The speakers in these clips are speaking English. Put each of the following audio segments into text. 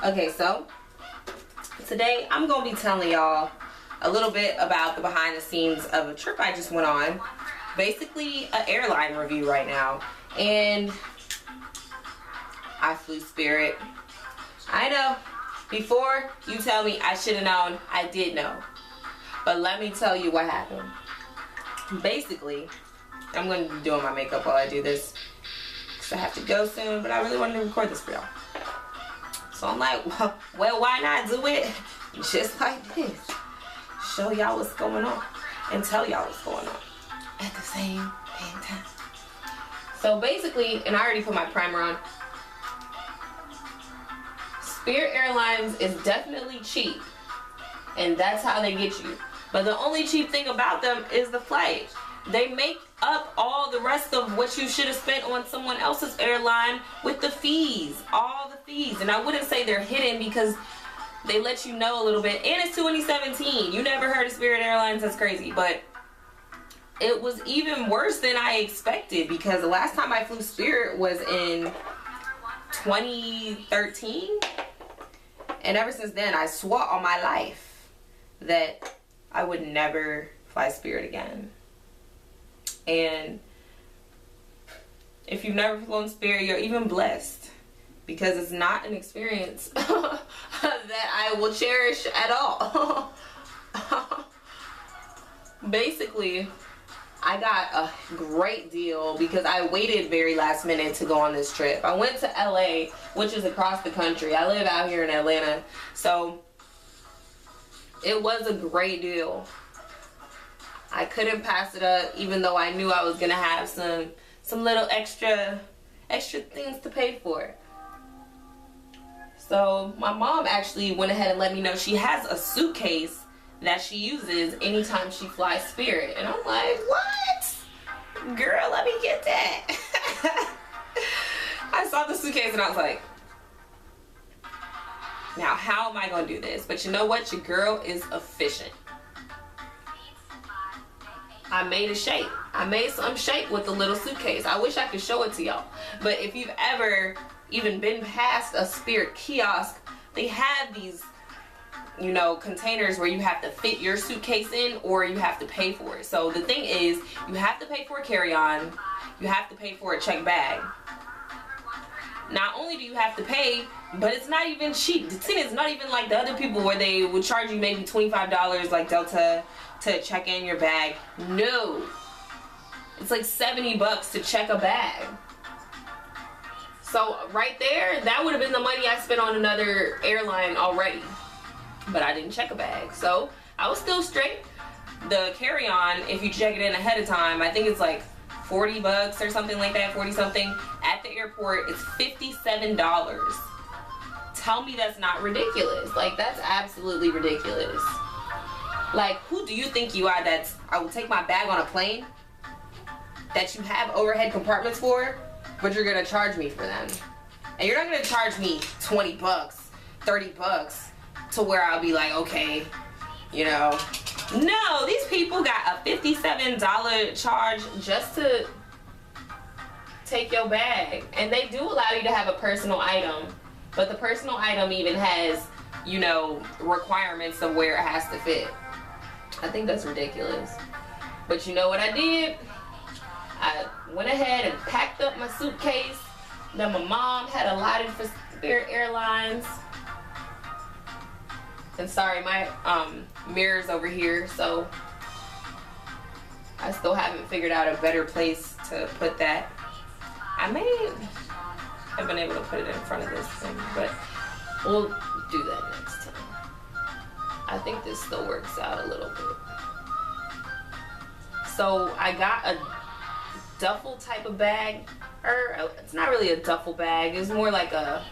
Okay, so today I'm gonna be telling y'all a little bit about the behind the scenes of a trip I just went on. Basically an airline review right now. And I flew Spirit. I know, before you tell me I should have known, I did know. But let me tell you what happened. Basically, I'm going to be doing my makeup while I do this, because I have to go soon, but I really wanted to record this for y'all. So I'm like, well, why not do it just like this? Show y'all what's going on and tell y'all what's going on at the same damn time. So basically, and I already put my primer on, Spirit Airlines is definitely cheap, and that's how they get you. But the only cheap thing about them is the flight. They make up all the rest of what you should have spent on someone else's airline with the fees, all the fees. And I wouldn't say they're hidden because they let you know a little bit. And it's 2017. You never heard of Spirit Airlines? That's crazy. But it was even worse than I expected, because the last time I flew Spirit was in 2013. And ever since then, I swore on my life that I would never fly Spirit again. And if you've never flown Spirit, you're even blessed, because it's not an experience that I will cherish at all. Basically, I got a great deal because I waited very last minute to go on this trip. I went to LA, which is across the country. I live out here in Atlanta, so it was a great deal. I couldn't pass it up, even though I knew I was gonna have some little extra things to pay for. So my mom actually went ahead and let me know she has a suitcase that she uses anytime she flies Spirit. And I'm like, what? Girl, let me get that. I saw the suitcase and I was like, now how am I gonna do this? But you know what? Your girl is efficient. I made a shape. I made some shape with the little suitcase. I wish I could show it to y'all. But if you've ever even been past a Spirit kiosk, they have these, you know, containers where you have to fit your suitcase in, or you have to pay for it. So the thing is, you have to pay for a carry-on, you have to pay for a check bag. Not only do you have to pay, but it's not even cheap. The thing is not even like the other people where they would charge you maybe $25 like Delta to check in your bag. No, it's like 70 bucks to check a bag. So right there, that would have been the money I spent on another airline already. But I didn't check a bag, so I was still straight. The carry-on, if you check it in ahead of time, I think it's like 40 bucks or something like that, 40 something. At the airport, it's $57. Tell me that's not ridiculous. Like, that's absolutely ridiculous. Like, who do you think you are that I will take my bag on a plane that you have overhead compartments for, but you're gonna charge me for them? And you're not gonna charge me 20 bucks, 30 bucks to where I'll be like, okay, you know. No, these people got a $57 charge just to take your bag. And they do allow you to have a personal item, but the personal item even has, you know, requirements of where it has to fit. I think that's ridiculous. But you know what I did? I went ahead and packed up my suitcase that my mom had allotted for Spirit Airlines. And sorry, my mirror's over here, so I still haven't figured out a better place to put that. I may have been able to put it in front of this thing, but we'll do that next time. I think this still works out a little bit. So I got a duffel type of bag, or it's not really a duffel bag, it's more like a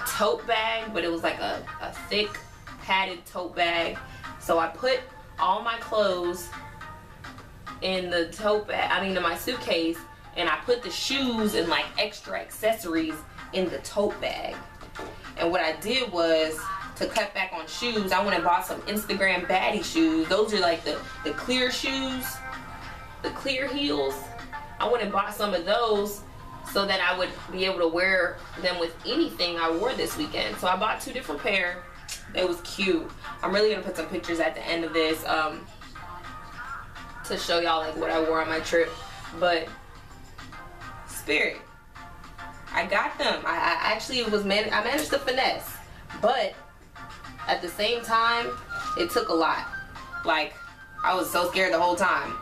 tote bag, but it was like a thick padded tote bag. So I put all my clothes in the tote bag, in my suitcase, and I put the shoes and like extra accessories in the tote bag. And what I did was, to cut back on shoes, I went and bought some Instagram baddie shoes. Those are like the clear shoes, the clear heels. I went and bought some of those so that I would be able to wear them with anything I wore this weekend. So I bought 2 different pair. It was cute. I'm really gonna put some pictures at the end of this to show y'all like what I wore on my trip. But Spirit, I got them. I actually I managed to finesse, but at the same time, it took a lot. Like, I was so scared the whole time.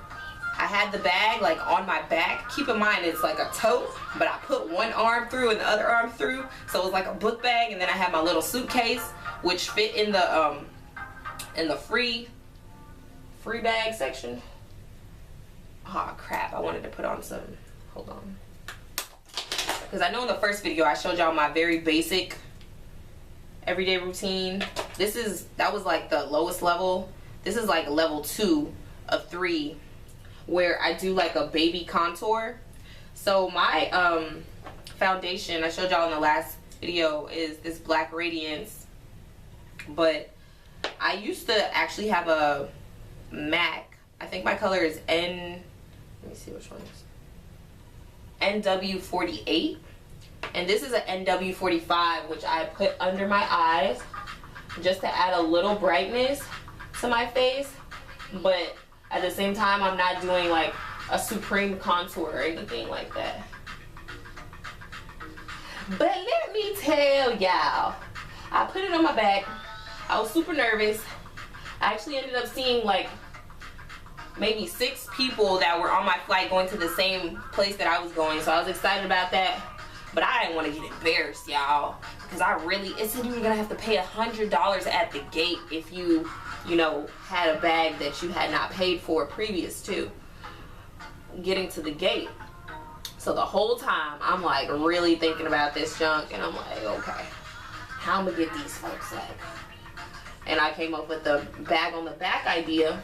I had the bag like on my back. Keep in mind it's like a tote, but I put one arm through and the other arm through, so it was like a book bag. And then I had my little suitcase, which fit in the free bag section. Oh crap! I wanted to put on some. Hold on, because I know in the first video I showed y'all my very basic everyday routine. That was like the lowest level. This is like level 2 of 3, where I do like a baby contour. So my foundation I showed y'all in the last video is this Black Radiance, but I used to actually have a MAC. I think my color is let me see which one it is. NW48, and this is an NW45, which I put under my eyes just to add a little brightness to my face, but at the same time I'm not doing like a supreme contour or anything like that. But let me tell y'all, I put it on my back. I was super nervous. I actually ended up seeing like maybe 6 people that were on my flight going to the same place that I was going, so I was excited about that. But I didn't want to get embarrassed, y'all, because it said you were gonna have to pay $100 at the gate if you know, had a bag that you had not paid for previous to getting to the gate. So the whole time I'm like really thinking about this junk, and I'm like, okay, how I'm gonna get these folks like? And I came up with the bag on the back idea,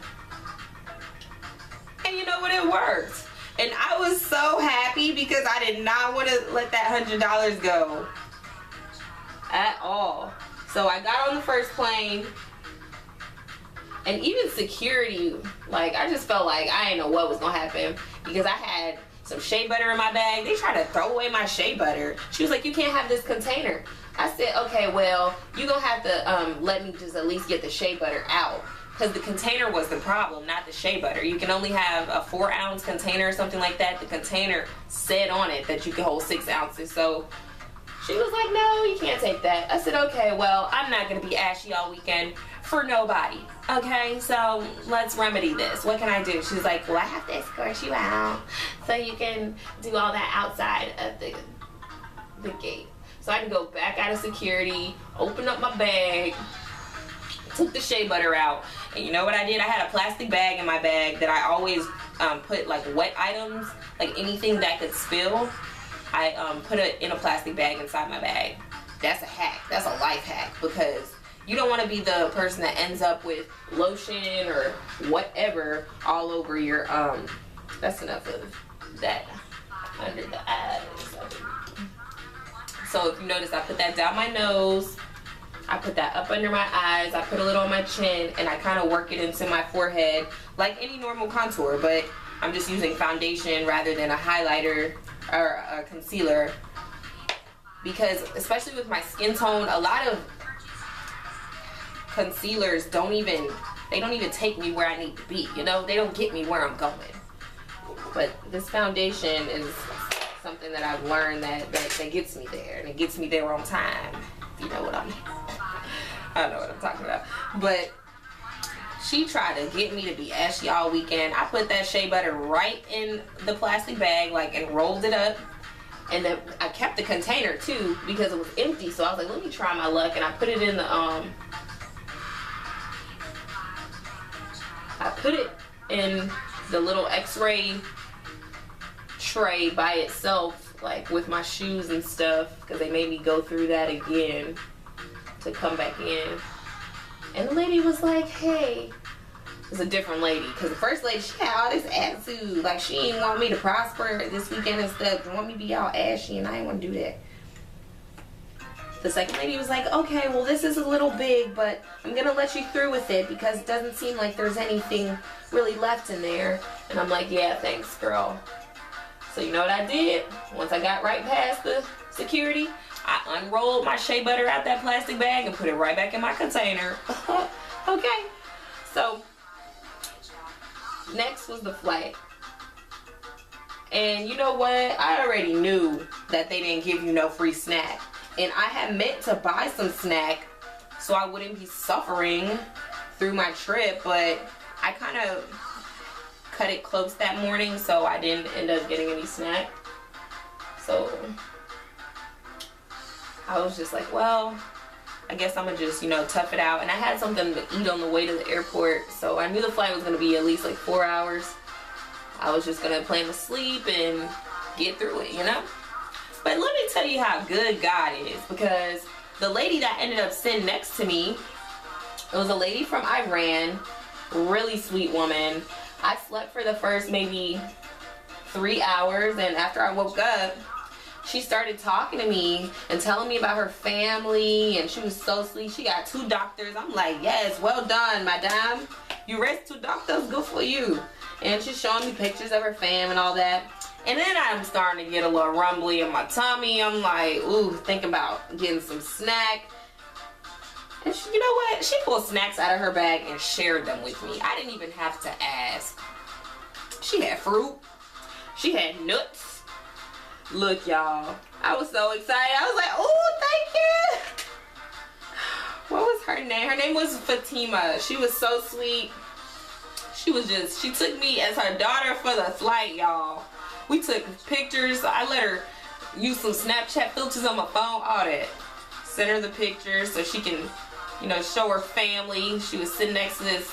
and you know what, it worked. And I was so happy because I did not want to let that $100 go at all. So I got on the first plane, and even security, like, I just felt like I didn't know what was gonna happen because I had some shea butter in my bag. They tried to throw away my shea butter. She was like, you can't have this container. I said, okay, well, you're gonna have to let me just at least get the shea butter out, because the container was the problem, not the shea butter. You can only have a 4-ounce container or something like that. The container said on it that you could hold 6 ounces. So she was like, no, you can't take that. I said, okay, well, I'm not gonna be ashy all weekend for nobody. Okay, so let's remedy this. What can I do? She's like, well, I have to escort you out so you can do all that outside of the gate. So I had to go back out of security, open up my bag, took the shea butter out, and you know what I did? I had a plastic bag in my bag that I always put like wet items, like anything that could spill. I put it in a plastic bag inside my bag. That's a hack. That's a life hack, because you don't want to be the person that ends up with lotion or whatever all over your that's enough of that under the eyes. So if you notice, I put that down my nose, I put that up under my eyes, I put a little on my chin, and I kind of work it into my forehead like any normal contour, but I'm just using foundation rather than a highlighter or a concealer, because especially with my skin tone, a lot of concealers don't even take me where I need to be, you know? They don't get me where I'm going. But this foundation is something that I've learned that gets me there, and it gets me there on time. If you know what I mean. I don't know what I'm talking about. But she tried to get me to be ashy all weekend. I put that shea butter right in the plastic bag, like, and rolled it up. And then I kept the container too because it was empty. So I was like, let me try my luck, and I put it in the little X-ray tray by itself, like with my shoes and stuff, because they made me go through that again to come back in. And the lady was like, hey, it was a different lady, because the first lady, she had all this attitude, like she didn't want me to prosper this weekend and stuff, she want me to be all ashy, and I didn't want to do that. The second lady was like, okay, well, this is a little big, but I'm gonna let you through with it because it doesn't seem like there's anything really left in there. And I'm like, yeah, thanks, girl. So you know what I did? Once I got right past the security, I unrolled my shea butter out that plastic bag and put it right back in my container. Okay. So next was the flight. And you know what? I already knew that they didn't give you no free snack. And I had meant to buy some snack so I wouldn't be suffering through my trip, but I kind of cut it close that morning, so I didn't end up getting any snack. So I was just like, well, I guess I'm gonna just, you know, tough it out. And I had something to eat on the way to the airport, so I knew the flight was gonna be at least like 4 hours. I was just gonna plan to sleep and get through it, you know? But let me tell you how good God is, because the lady that ended up sitting next to me, it was a lady from Iran, really sweet woman. I slept for the first maybe 3 hours, and after I woke up, she started talking to me and telling me about her family, and she was so sweet. She got 2 doctors. I'm like, yes, well done, madame. You raised 2 doctors, good for you. And she's showing me pictures of her fam and all that. And then I'm starting to get a little rumbly in my tummy. I'm like, ooh, thinking about getting some snack. And she, you know what? She pulled snacks out of her bag and shared them with me. I didn't even have to ask. She had fruit. She had nuts. Look, y'all. I was so excited. I was like, oh, thank you. What was her name? Her name was Fatima. She was so sweet. She took me as her daughter for the flight, y'all. We took pictures. I let her use some Snapchat filters on my phone, all that. Sent her the pictures so she can, you know, show her family. She was sitting next to this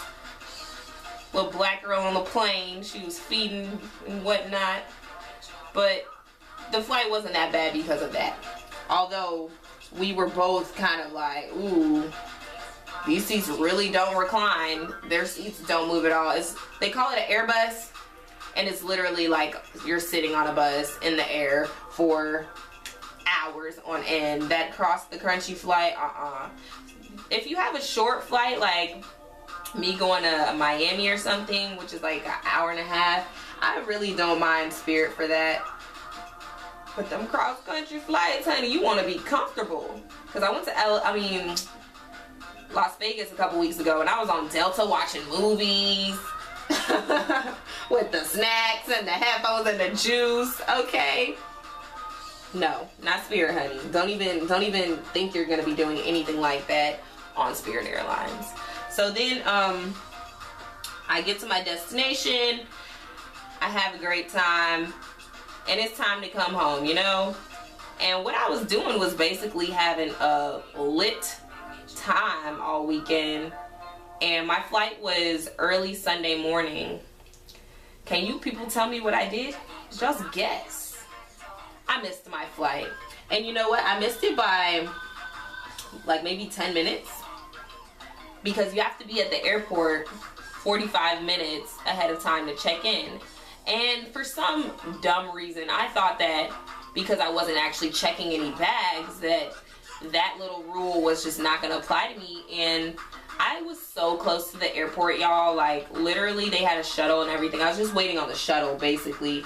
little black girl on the plane. She was feeding and whatnot. But the flight wasn't that bad because of that. Although we were both kind of like, ooh, these seats really don't recline. Their seats don't move at all. They call it an Airbus, and it's literally like you're sitting on a bus in the air for hours on end. That cross the country flight, If you have a short flight, like me going to Miami or something, which is like an hour and a half, I really don't mind Spirit for that. But them cross country flights, honey, you want to be comfortable. Because I went to Las Vegas a couple weeks ago, and I was on Delta watching movies with the snacks and the headphones and the juice. Okay, no, not Spirit, honey. Don't even think you're gonna be doing anything like that on Spirit Airlines. So then I get to my destination, I have a great time, and it's time to come home, you know. And what I was doing was basically having a lit time all weekend, and my flight was early Sunday morning. Can you people tell me what I did? Just guess. I missed my flight. And you know what? I missed it by like maybe 10 minutes, because you have to be at the airport 45 minutes ahead of time to check in. And for some dumb reason, I thought that because I wasn't actually checking any bags, that little rule was just not gonna apply to me. And I was so close to the airport, y'all. Like literally they had a shuttle and everything. I was just waiting on the shuttle basically,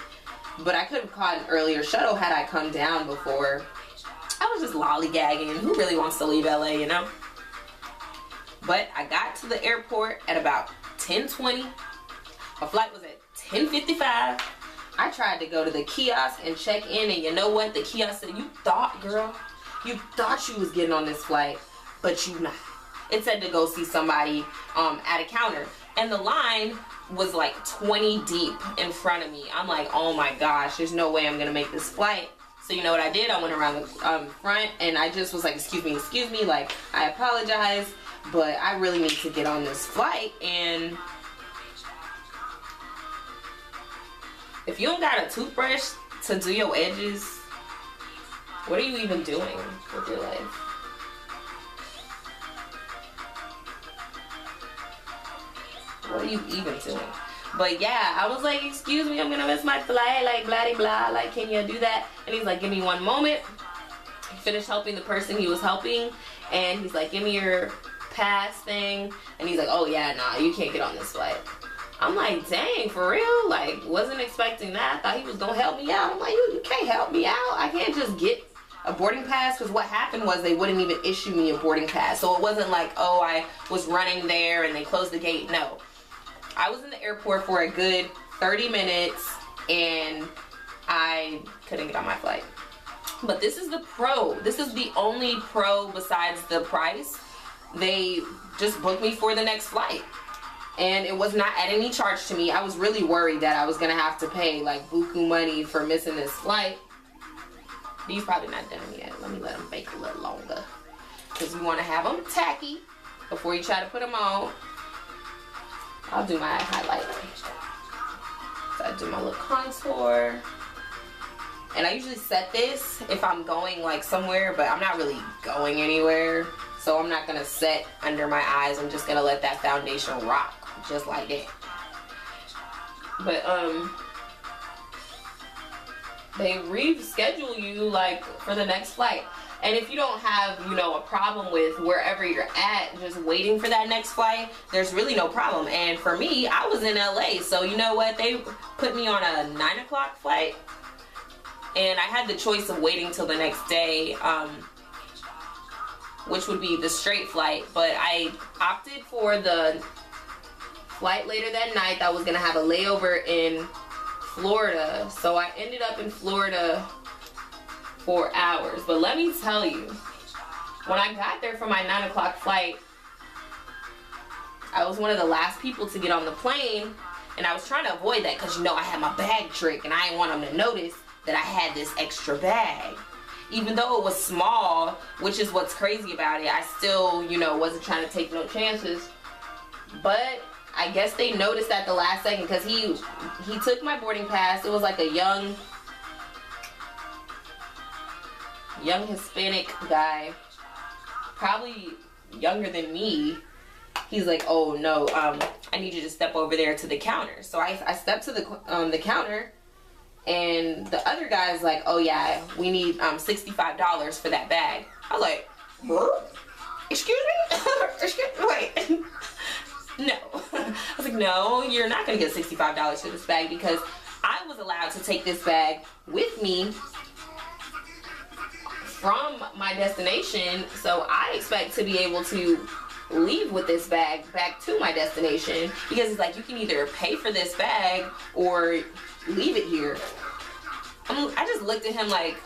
but I could have caught an earlier shuttle had I come down before. I was just lollygagging. Who really wants to leave LA, you know? But I got to the airport at about 10:20. My flight was at 10:55. I tried to go to the kiosk and check in, and you know what? The kiosk said, you thought, girl, you thought you was getting on this flight, but you not. It said to go see somebody at a counter, and the line was like 20 deep in front of me. I'm like, oh my gosh, there's no way I'm gonna make this flight. So you know what I did? I went around the front, and I just was like, excuse me, like, I apologize, but I really need to get on this flight. And if you don't got a toothbrush to do your edges, what are you even doing with your life? What are you even doing? But yeah, I was like, excuse me, I'm gonna miss my flight, like blah blah, like can you do that? And he's like, give me one moment. He finished helping the person he was helping, and he's like, give me your pass thing. And he's like, oh yeah, nah, you can't get on this flight. I'm like, dang, for real? Like, wasn't expecting that. I thought he was gonna help me out. I'm like, you can't help me out. I can't just get a boarding pass, because what happened was they wouldn't even issue me a boarding pass. So it wasn't like, oh, I was running there and they closed the gate. No. I was in the airport for a good 30 minutes and I couldn't get on my flight. But this is the pro. This is the only pro besides the price. They just booked me for the next flight. And it was not at any charge to me. I was really worried that I was going to have to pay like buku money for missing this flight. These probably not done yet. Let me let them bake a little longer. Because you want to have them tacky before you try to put them on. I'll do my highlighter. So I do my little contour. And I usually set this if I'm going like somewhere, but I'm not really going anywhere. So I'm not going to set under my eyes. I'm just going to let that foundation rock just like that. But they reschedule you like for the next flight. And if you don't have, you know, a problem with wherever you're at, just waiting for that next flight, there's really no problem. And for me, I was in LA, so you know what? They put me on a 9 o'clock flight. And I had the choice of waiting till the next day, which would be the straight flight. But I opted for the flight later that night that was going to have a layover in Florida. So I ended up in Florida 4 hours. But let me tell you, when I got there for my 9 o'clock flight, I was one of the last people to get on the plane, and I was trying to avoid that because, you know, I had my bag trick and I didn't want them to notice that I had this extra bag. Even though it was small, which is what's crazy about it, I still, you know, wasn't trying to take no chances. But I guess they noticed at the last second because he took my boarding pass. It was like a young Hispanic guy, probably younger than me. He's like, oh no, I need you to step over there to the counter. So I stepped to the counter, and the other guy's like, oh yeah, we need $65 for that bag. I was like, what? Excuse me? Wait. No. I was like, no, you're not gonna get $65 for this bag, because I was allowed to take this bag with me from my destination, so I expect to be able to leave with this bag back to my destination, because it's like, you can either pay for this bag or leave it here. I just looked at him like,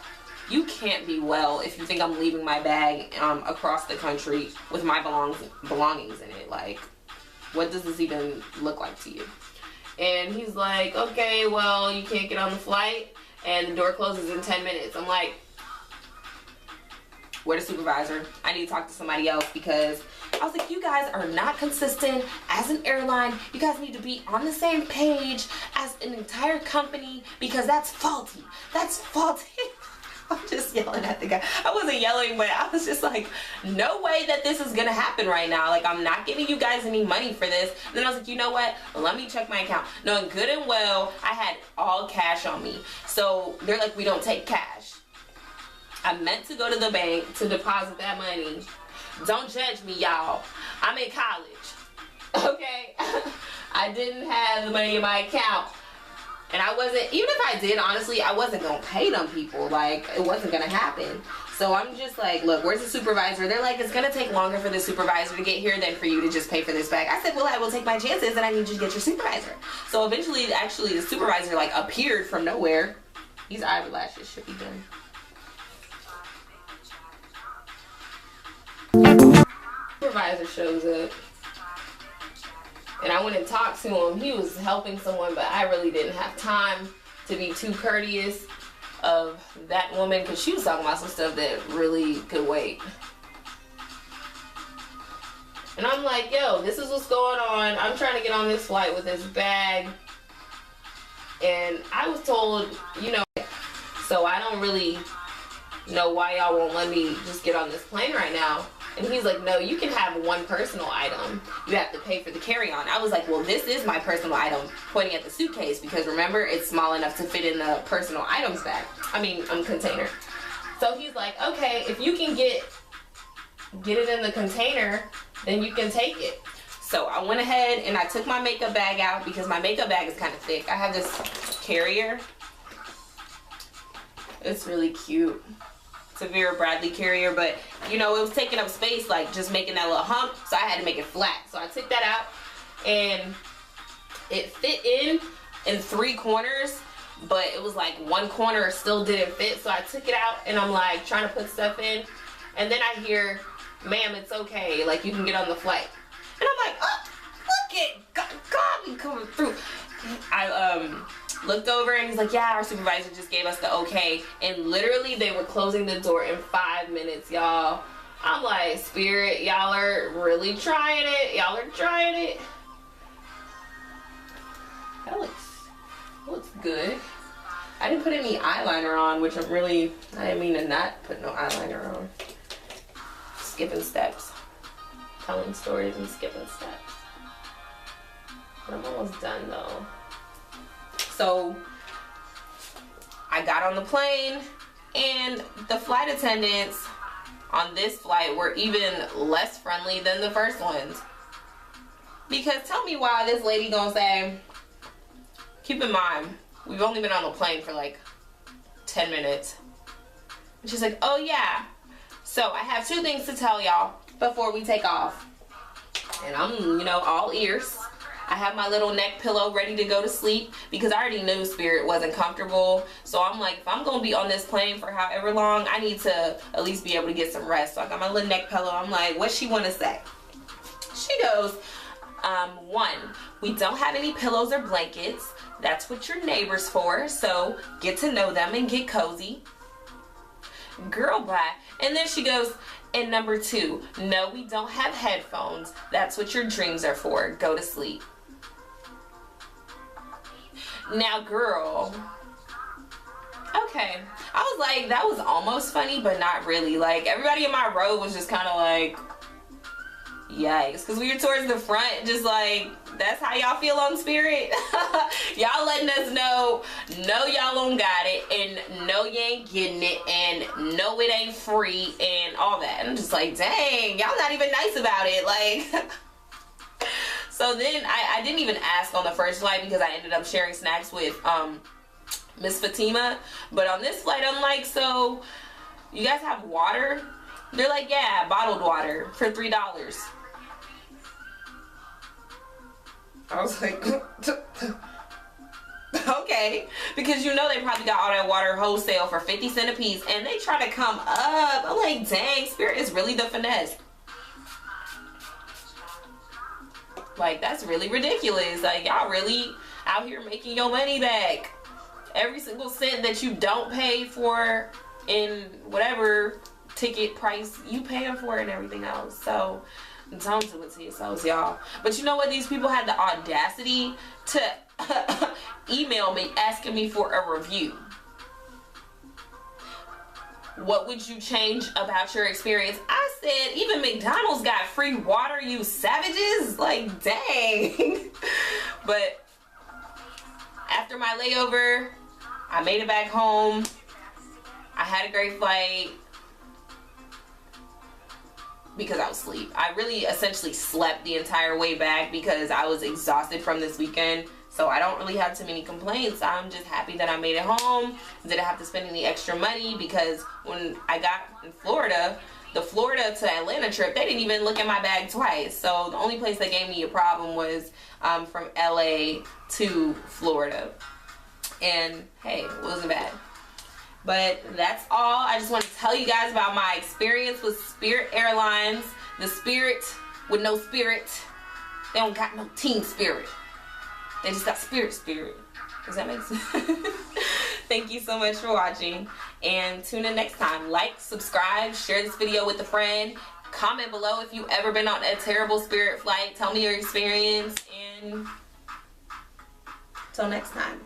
you can't be well if you think I'm leaving my bag across the country with my belongings in it. Like, what does this even look like to you? And he's like, okay, well, you can't get on the flight and the door closes in 10 minutes. I'm like, where's the supervisor? I need to talk to somebody else, because I was like, you guys are not consistent as an airline. You guys need to be on the same page as an entire company, because that's faulty. That's faulty. I'm just yelling at the guy. I wasn't yelling, but I was just like, no way that this is gonna happen right now. Like, I'm not giving you guys any money for this. And then I was like, you know what? Let me check my account. Knowing good and well, I had all cash on me. So they're like, we don't take cash. I meant to go to the bank to deposit that money. Don't judge me, y'all. I'm in college. Okay? I didn't have the money in my account. And I wasn't, even if I did, honestly, I wasn't going to pay them people. Like, it wasn't going to happen. So I'm just like, look, where's the supervisor? They're like, it's going to take longer for the supervisor to get here than for you to just pay for this bag. I said, well, I will take my chances, and I need you to get your supervisor. So eventually, actually, the supervisor, like, appeared from nowhere. These eyelashes should be done. Supervisor shows up, and I went and talked to him. He was helping someone, but I really didn't have time to be too courteous of that woman, because she was talking about some stuff that really could wait. And I'm like, yo, this is what's going on. I'm trying to get on this flight with this bag, and I was told, you know, so I don't really know why y'all won't let me just get on this plane right now. And he's like, no, you can have one personal item. You have to pay for the carry-on. I was like, well, this is my personal item, pointing at the suitcase, because remember, it's small enough to fit in the personal items bag. Container. So he's like, okay, if you can get it in the container, then you can take it. So I went ahead and I took my makeup bag out because my makeup bag is kind of thick. I have this carrier. It's really cute. It's a Vera Bradley carrier, but you know, it was taking up space, like just making that little hump, so I had to make it flat. So I took that out and it fit in 3 corners, but it was like one corner still didn't fit. So I took it out and I'm like trying to put stuff in, and then I hear, "Ma'am, it's okay, like you can get on the flight." And I'm like, "Oh, look at God, we coming through." I looked over and he's like, "Yeah, our supervisor just gave us the okay." And literally they were closing the door in 5 minutes, y'all. I'm like, Spirit, y'all are really trying it. Y'all are trying it. That looks good. I didn't put any eyeliner on, which I didn't mean to not put no eyeliner on. Skipping steps. Telling stories and skipping steps. But I'm almost done though. So I got on the plane and the flight attendants on this flight were even less friendly than the first ones. Because tell me why this lady gonna say, keep in mind, we've only been on the plane for like 10 minutes. And she's like, "Oh yeah, so I have 2 things to tell y'all before we take off." And I'm, you know, all ears. I have my little neck pillow ready to go to sleep because I already knew Spirit wasn't comfortable. So I'm like, if I'm going to be on this plane for however long, I need to at least be able to get some rest. So I got my little neck pillow. I'm like, what she want to say? She goes, 1, we don't have any pillows or blankets. That's what your neighbor's for. So get to know them and get cozy. Girl, bye. And then she goes, and number 2, no, we don't have headphones. That's what your dreams are for. Go to sleep. Now, girl. Okay. I was like, that was almost funny, but not really. Like, everybody in my row was just kind of like, yikes. Because we were towards the front, just like, that's how y'all feel on Spirit? Y'all letting us know, no, y'all don't got it, and no, you ain't getting it, and no, it ain't free, and all that. And I'm just like, dang, y'all not even nice about it. Like, so then I didn't even ask on the first flight because I ended up sharing snacks with Miss Fatima. But on this flight, I'm like, so you guys have water? They're like, yeah, bottled water for $3. I was like, okay, because you know they probably got all that water wholesale for 50 cents a piece, and they try to come up. I'm like, dang, Spirit is really the finesse. Like, that's really ridiculous. Like, y'all really out here making your money back. Every single cent that you don't pay for in whatever ticket price, you paying for it and everything else. So don't do it to yourselves, y'all. But you know what? These people had the audacity to email me asking me for a review. What would you change about your experience? I said, even McDonald's got free water, you savages. Like, dang. But after my layover, I made it back home. I had a great flight. Because I was asleep. I really essentially slept the entire way back because I was exhausted from this weekend. So I don't really have too many complaints. I'm just happy that I made it home. Didn't have to spend any extra money because when I got in Florida, the Florida to Atlanta trip, they didn't even look at my bag twice. So the only place that gave me a problem was from LA to Florida. And hey, it wasn't bad. But that's all. I just want to tell you guys about my experience with Spirit Airlines. The Spirit with no spirit. They don't got no team spirit. They just got spirit. Does that make sense? Thank you so much for watching. And tune in next time. Like, subscribe, share this video with a friend. Comment below if you've ever been on a terrible Spirit flight. Tell me your experience. And till next time.